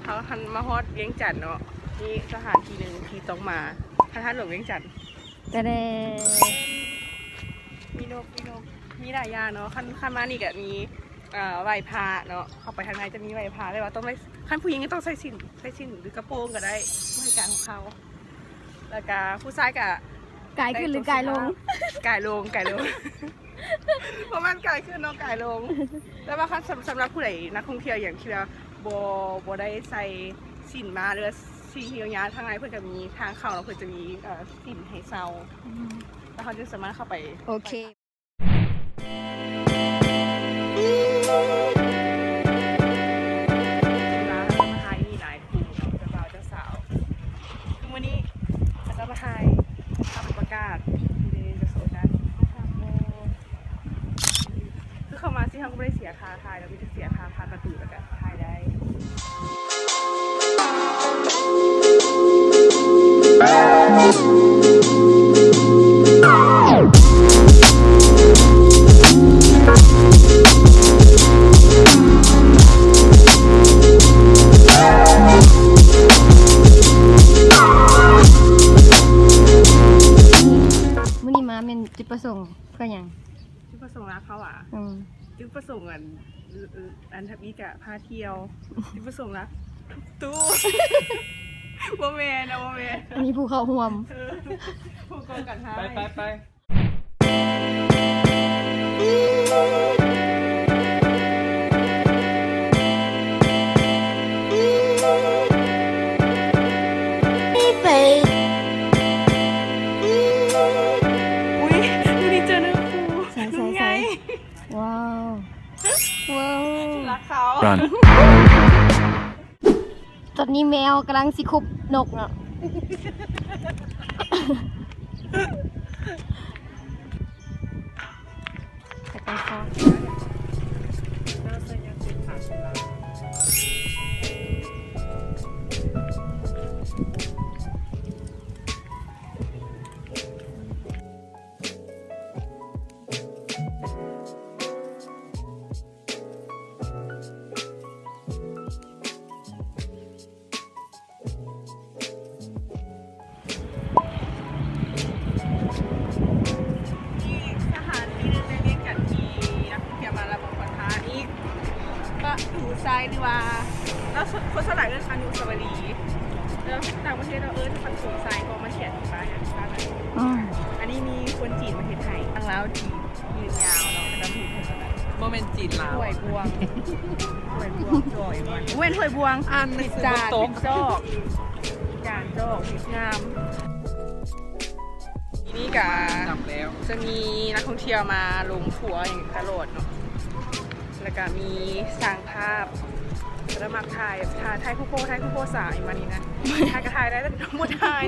เขาหันมาฮอดเวียงจันทน์เนาะนี่สถานที่หนึ่งที่ต้องมาพระธาตุหลวงเวียงจันทน์ แต่ได้ มีนกมีหลายอย่างเนาะขั้นมานี่ก็มีไหว้พระเนาะเข้าไปทางในจะมีไหว้พระเลยว่าต้องไม่ขั้นผู้หญิงก็ต้องใส่สิ้นหรือกระโปรงก็ได้บริการของเขาแล้วก็ผู้ชายก็ กายขึ้นหรือกายลง กายลงประมาณกายขึ้นเนาะกายลงแล้วว่าสำหรับผู้ใดนักท่องเที่ยวอย่างที่ว่าโบได้ใส่สินมาหรือสิ่งที่ยาวๆทางในเพื่อนจะมีทางเข้าแล้วเพื่อนจะมีสินให้เซาแล้วเขาจะสามารถเข้าไป โอเค ร้านมาไทยมีหลายคู่เนาะเจ้าบ่าวเจ้าสาวคือวันนี้จะมาไทยทำประกาศในจะโซนัสคือเข้ามาที่เขาก็ไม่ได้เสียค่าไทยแล้วมีแต่เสียค่าผ่านประตูแล้วก็ไทยได้มื้อนี้มาเป็นจุดประสงค์เพื่อหยัง จุดประสงค์รักเขาอ่ะจุดประสงค์อันทับอีกะพาเที่ยวจุดประสงค์รักตู้โมเมนต์นะโมเมนต์ อันนี้ภูเขาห่วม ผู้กองกันให้ ไปอุ้ยดูนี่เจอเนื้อคู่ ใส่ ดูไง ว้าวว้าว รักเขา Run ตอนนี้แมวกำลังสิคุบนกเนาะแต่ก็ชอบ ที่สถานที่นึงในเรียกกันที่นักท่องเที่ยวมาแล้วบอกว่าท้านี่ก็ถูทรายดีว่าแล้วคนสลายเรื่องอนุสาวรีย์แล้วต่างประเทศเราถ้ามันถูทรายก็มาเขียนที่ป้ายอย่างนั้น อืม อันนี้มีคนจีนประเทศไทยตั้งแล้วจีนยืนยาวเนาะกระดำผิดเท่านั้น โมเมนต์จีนลาว ถ้วยบวงจอยมันเว้นถ้วยบวงผิดจานผิดจอกจานจอกผิดงามทีนี้กะ จำแล้ว จะมีนักท่องเที่ยวมาลงทัวร์อย่างตลอดเนาะแล้วก็มีสร้างภาพแล้วมาถ่ายผู้โพสายมานี่นะถ่ายก็ถ่ายได้แต่หมดถ่าย